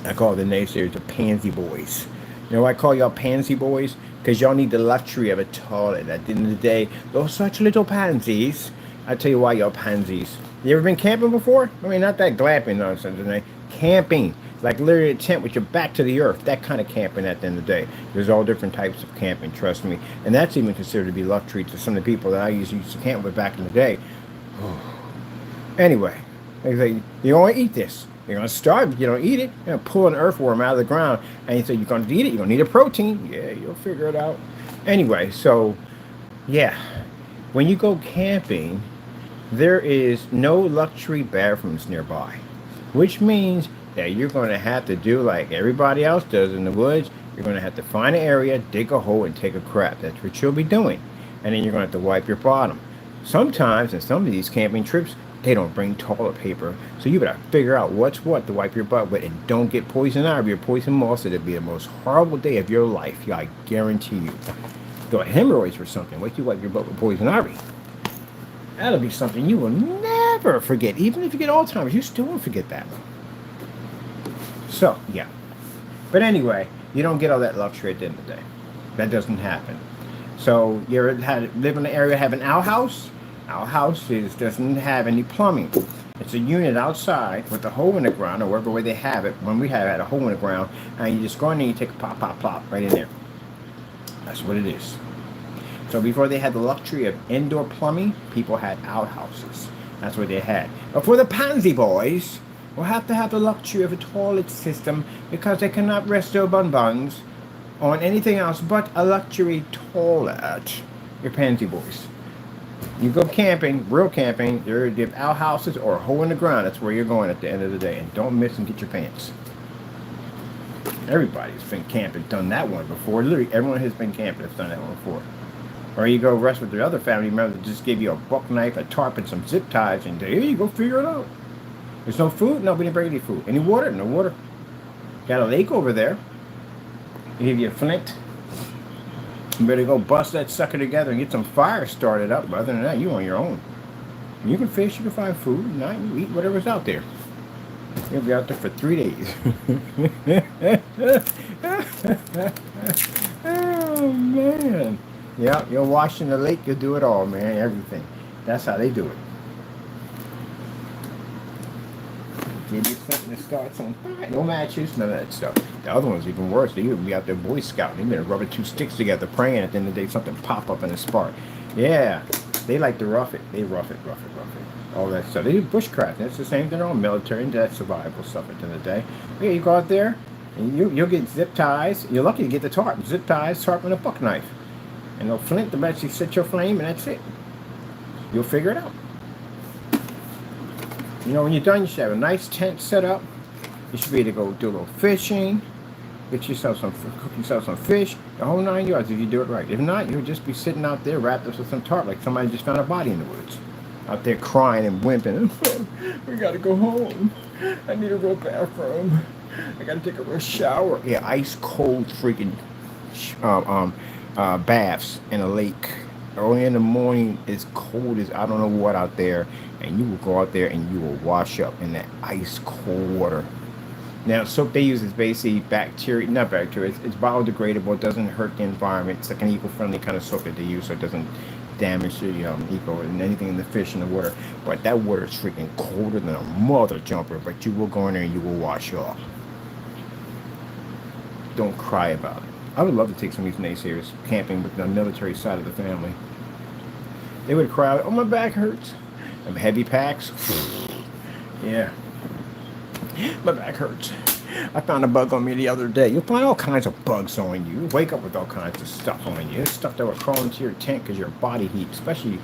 I call the naysayers the pansy boys. You know why I call y'all pansy boys? Because y'all need the luxury of a toilet. At the end of the day, those such little pansies. I tell you why y'all pansies. You ever been camping before? I mean, not that glamping nonsense, isn't it? Camping. Like literally a tent with your back to the earth. That kind of camping at the end of the day. There's all different types of camping, trust me. And that's even considered to be luxury to some of the people that I used to camp with back in the day. Anyway, they say, you don't want to eat this. You're going to starve if you don't eat it. You're going to pull an earthworm out of the ground. And you say, you're going to eat it. You're going to need a protein. Yeah, you'll figure it out. Anyway, so, yeah. When you go camping, there is no luxury bathrooms nearby. Which means that you're going to have to do like everybody else does in the woods. You're going to have to find an area, dig a hole, and take a crap. That's what you'll be doing. And then you're going to have to wipe your bottom. Sometimes, in some of these camping trips, they don't bring toilet paper. So you better figure out what's what to wipe your butt with. And don't get poison ivy or poison moss. It'll be the most horrible day of your life. Yeah, I guarantee you. Go hemorrhoids or something. Wait till you wipe your butt with poison ivy. That'll be something you will never forget. Even if you get Alzheimer's, you still won't forget that. So, yeah. But anyway, you don't get all that luxury at the end of the day. That doesn't happen. So, you ever live in an area have an outhouse? Outhouse doesn't have any plumbing. It's a unit outside with a hole in the ground, or wherever way they have it. When we have it, a hole in the ground, and you just go in there and you take a pop, pop, pop right in there. That's what it is. So before they had the luxury of indoor plumbing, people had outhouses. That's what they had. But for the pansy boys, will have to have the luxury of a toilet system because they cannot rest their bun-buns on anything else but a luxury toilet. Your pansy boys. You go camping, real camping, you have outhouses or a hole in the ground. That's where you're going at the end of the day. And don't miss and get your pants. Everybody's been camping, done that one before. Literally, everyone has been camping has done that one before. Or you go rest with the other family member that just give you a buck knife, a tarp, and some zip ties, and here you go figure it out. There's no food? No, we didn't bring any food. Any water? No water. Got a lake over there. They give you a flint. You better go bust that sucker together and get some fire started up. But other than that, you on your own. You can fish, you can find food, and you eat whatever's out there. You'll be out there for 3 days. Oh, man. Yeah, you're washing the lake, you'll do it all, man. Everything. That's how they do it. Give you something to start something. No matches, none of that stuff. The other one's even worse. They would be out there Boy Scouting. They've been rubbing two sticks together, praying at the end of the day something pop up in a spark. Yeah, they like to rough it. They rough it. All that stuff. They do bushcraft. That's the same thing. They're all military and that's survival stuff at the end of the day. Yeah, you go out there and you'll get zip ties. You're lucky to get the tarp. Zip ties, tarp, and a buck knife. And they'll flint to actually set your flame, and that's it. You'll figure it out. You know, when you're done, you should have a nice tent set up. You should be able to go do a little fishing, cook yourself some fish, the whole 9 yards if you do it right. If not, you'll just be sitting out there wrapped up with some tarp like somebody just found a body in the woods. Out there crying and whimpering. We gotta go home. I need a real bathroom. I gotta take a real shower. Yeah, ice cold freaking baths in a lake. Early in the morning, it's cold as I don't know what out there, and you will go out there and you will wash up in that ice cold water. Now, soap they use is basically not bacteria, it's biodegradable, it doesn't hurt the environment. It's like an eco-friendly kind of soap that they use, so it doesn't damage to the eco and anything in the fish in the water. But that water is freaking colder than a mother jumper. But you will go in there and you will wash off. Don't cry about it. I would love to take some of these naysayers camping with the military side of the family. They would cry, oh, my back hurts. And heavy packs. Yeah. My back hurts. I found a bug on me the other day. You'll find all kinds of bugs on you. You wake up with all kinds of stuff on you. It's stuff that will crawl into your tent because your body heat, especially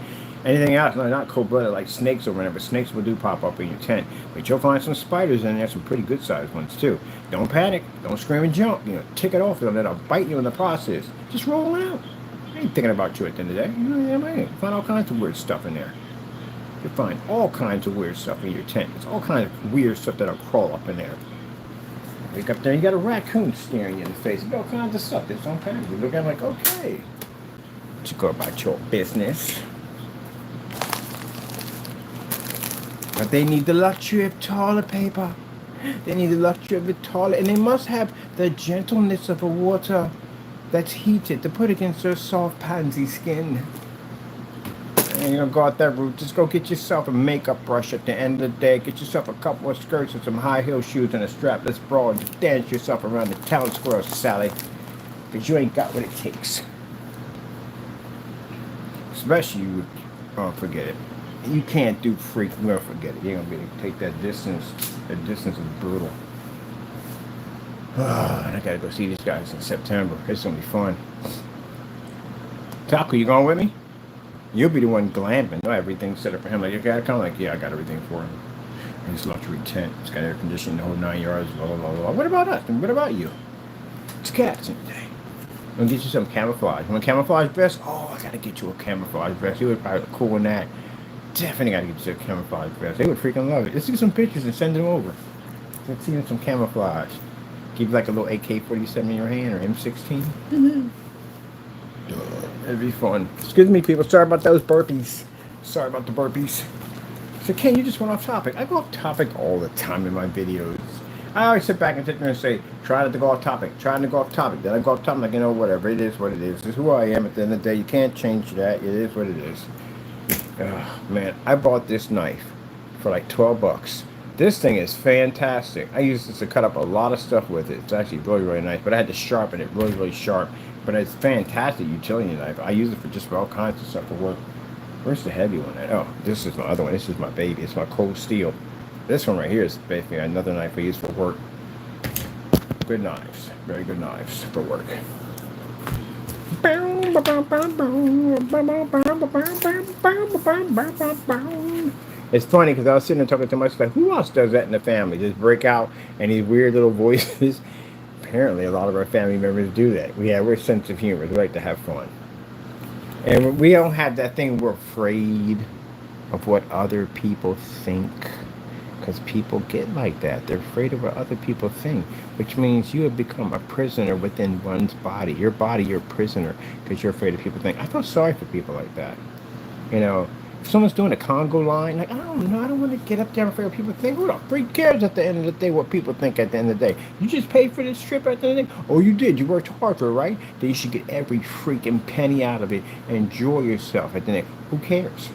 anything else, not cold-blooded like snakes or whatever. Snakes will do pop up in your tent. But you'll find some spiders in there, some pretty good-sized ones too. Don't panic. Don't scream and jump. Tick it off and then I'll bite you in the process. Just roll it out. I ain't thinking about you at the end of the day. You find all kinds of weird stuff in there. You find all kinds of weird stuff in your tent. It's all kinds of weird stuff that'll crawl up in there. Wake up there, you got a raccoon staring you in the face. You got all kinds of stuff that's on panic. You look at it like, okay. Just go about your business. But they need the luxury of toilet paper. They need the luxury of the toilet. And they must have the gentleness of a water that's heated to put against their soft pansy skin. And you're going to go out that route. Just go get yourself a makeup brush at the end of the day. Get yourself a couple of skirts and some high heel shoes and a strapless bra and just dance yourself around the town square, Sally. Because you ain't got what it takes. Especially you, forget it. You can't do freak, you're gonna forget it. You're gonna be able to take that distance. That distance is brutal. And I gotta go see these guys in September. It's gonna be fun. Taco, you going with me? You'll be the one glamping. Everything's set up for him. Like, you got kind of like, yeah, I got everything for him. His luxury tent. It's got air conditioning the whole 9 yards. Blah, blah, blah, blah. What about us? And what about you? It's cats in the day. I'm gonna get you some camouflage. You want a camouflage vest? Oh, I gotta get you a camouflage vest. You would probably look cool in that. Definitely gotta get you a camouflage vest. They would freaking love it. Let's get some pictures and send them over. Let's see some camouflage. Give you like a little AK-47 in your hand or M16. It'd be fun. Excuse me, people. Sorry about those burpees. Sorry about the burpees. So, Ken, you just went off topic. I go off topic all the time in my videos. I always sit back and sit there and say, try not to go off topic. Try not to go off topic. Then I go off topic, like, whatever. It is what it is. This is who I am at the end of the day. You can't change that. It is what it is. Oh, man, I bought this knife for like 12 bucks. This thing is fantastic. I use this to cut up a lot of stuff with it. It's actually really, really nice. But I had to sharpen it really, really sharp. But it's fantastic utility knife. I use it for just all kinds of stuff for work. Where's the heavy one at? Oh, this is my other one. This is my baby. It's my cold steel. This one right here is basically another knife I use for work. Good knives. Very good knives for work. It's funny because I was sitting there talking to myself, like, who else does that in the family? Just break out and these weird little voices. Apparently, a lot of our family members do that. We're sense of humor. We like to have fun. And we don't have that thing. We're afraid of what other people think. Because people get like that. They're afraid of what other people think. Which means you have become a prisoner within one's body. Your body, you're a prisoner because you're afraid of people think. I feel sorry for people like that. If someone's doing a Congo line, like, I don't know, I don't want to get up there and afraid what people think. Who the freak cares at the end of the day what people think at the end of the day? You just paid for this trip at the end of the day? Oh, you did. You worked hard for it, right? Then you should get every freaking penny out of it and enjoy yourself at the end. Who cares?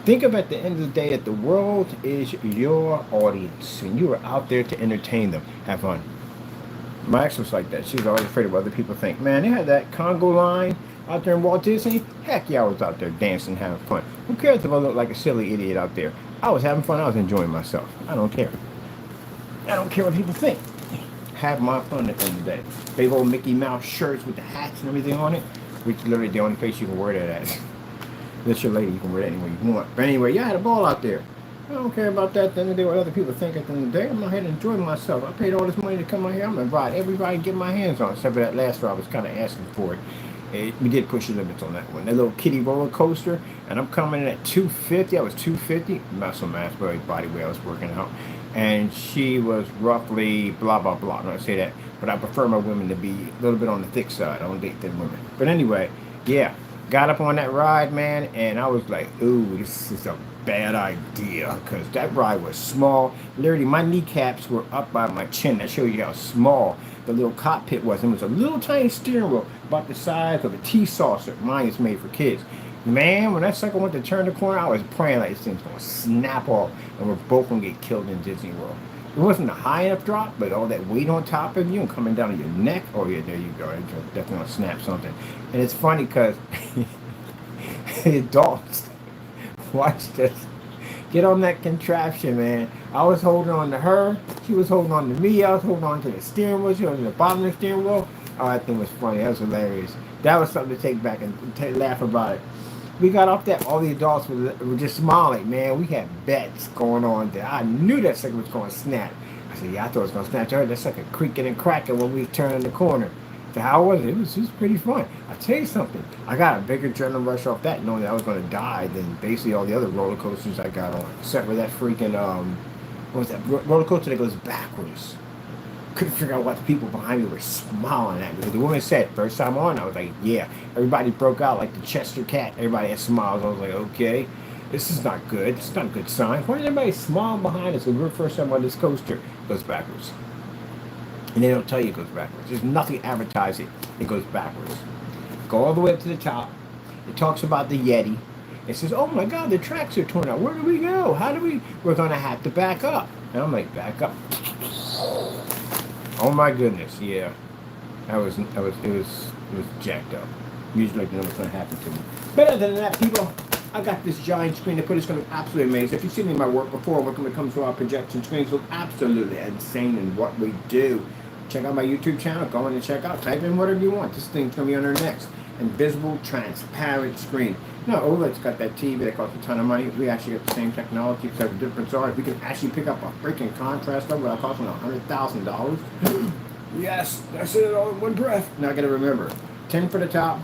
Think of at the end of the day that the world is your audience and you are out there to entertain them. Have fun. My ex was like that. She was always afraid of what other people think. Man, they had that Congo line out there in Walt Disney. Heck yeah, I was out there dancing, having fun. Who cares if I look like a silly idiot out there? I was having fun. I was enjoying myself. I don't care. I don't care what people think. Have my fun at the end of the day. Big old Mickey Mouse shirts with the hats and everything on it, which is literally the only place you can wear that at. That's your lady. You can wear that anywhere you want. But anyway, I had a ball out there. I don't care about that at the end of the day, what other people think at the end of the day. I'm out here to enjoy myself. I paid all this money to come out here. I'm going to ride everybody and get my hands on it. Except for that last ride, I was kind of asking for it. We did push the limits on that one. That little kiddie roller coaster. And I'm coming in at 250. I was 250. Muscle mass, body weight I was working out. And she was roughly blah, blah, blah. I'm not going to say that. But I prefer my women to be a little bit on the thick side. I don't date thin women. But anyway, yeah. Got up on that ride, man, and I was like, ooh, this is a bad idea, because that ride was small. Literally, my kneecaps were up by my chin. That shows you how small the little cockpit was. It was a little tiny steering wheel, about the size of a tea saucer. Mine is made for kids. Man, when that sucker went to turn the corner, I was praying like this thing's gonna snap off and we're both gonna get killed in Disney World. It wasn't a high enough drop, but all that weight on top of you and coming down to your neck, oh yeah, there you go. It's definitely gonna snap something. And it's funny because the adults watch this. Get on that contraption, man. I was holding on to her. She was holding on to me. I was holding on to the steering wheel. She was on the bottom of the steering wheel. Oh, that thing was funny. That was hilarious. That was something to take back and laugh about it. We got off that. All the adults were just smiling, man. We had bets going on there. I knew that sucker was going to snap. I said, yeah, I thought it was going to snap. I heard that sucker creaking and cracking when we turned the corner. So how was it? It was pretty fun. I tell you something. I got a bigger adrenaline rush off that, knowing that I was going to die than basically all the other roller coasters I got on. Except for that freaking what was that roller coaster that goes backwards? Couldn't figure out what the people behind me were smiling at me. Because the woman said, first time on, I was like, yeah. Everybody broke out like the Chester cat. Everybody had smiles. I was like, okay, this is not good. It's not a good sign. Why did everybody smile behind us when we're first time on this coaster? It goes backwards. And they don't tell you it goes backwards. There's nothing advertising. It goes backwards. Go all the way up to the top. It talks about the Yeti. It says, oh my God, the tracks are torn out. Where do we go? How do we? We're going to have to back up. And I'm like, back up. Oh my goodness, yeah. It was jacked up. Usually I didn't know what's going to happen to me. But other than that, people, I got this giant screen. It's going to be absolutely amazing. If you've seen my work before, when it comes to our projection screens, look absolutely insane in what we do. Check out my YouTube channel. Go in and check out. Type in whatever you want. This thing's going to be on our next. Invisible, transparent screen. No, OLED's got that TV that costs a ton of money. We actually got the same technology, except the difference are we can actually pick up a freaking contrast level without costing $100,000. Yes, I said it all in one breath. Now I got to remember, 10 for the top,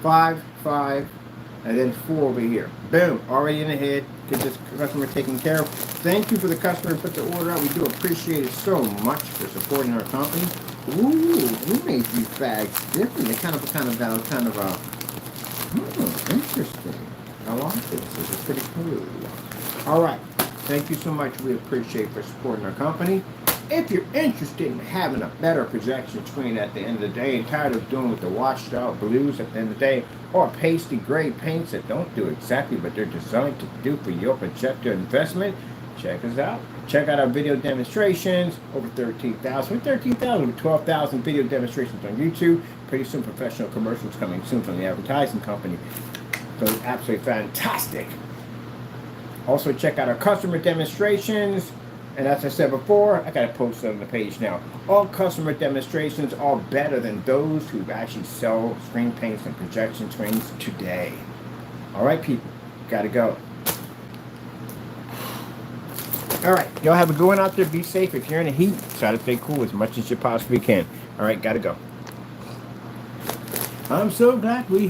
5, 5, and then 4 over here. Boom, already in the head. Get this customer taken care of. Thank you for the customer who put the order out. We do appreciate it so much for supporting our company. Ooh, we made these bags different. They kind of interesting. I like this. This is pretty cool. All right. Thank you so much. We appreciate for supporting our company. If you're interested in having a better projection screen at the end of the day and tired of doing with the washed out blues at the end of the day or pasty gray paints that don't do exactly what they're designed to do for your projector investment, check us out. Check out our video demonstrations. Over 13,000. With 13,000, with 12,000 video demonstrations on YouTube. Pretty soon professional commercials coming soon from the advertising company. So it's absolutely fantastic. Also check out our customer demonstrations. And as I said before, I got to post it on the page now. All customer demonstrations are better than those who actually sell screen paints and projection screens today. All right, people, got to go. All right, y'all have a good one out there. Be safe. If you're in the heat, try to stay cool as much as you possibly can. All right, got to go. I'm so glad we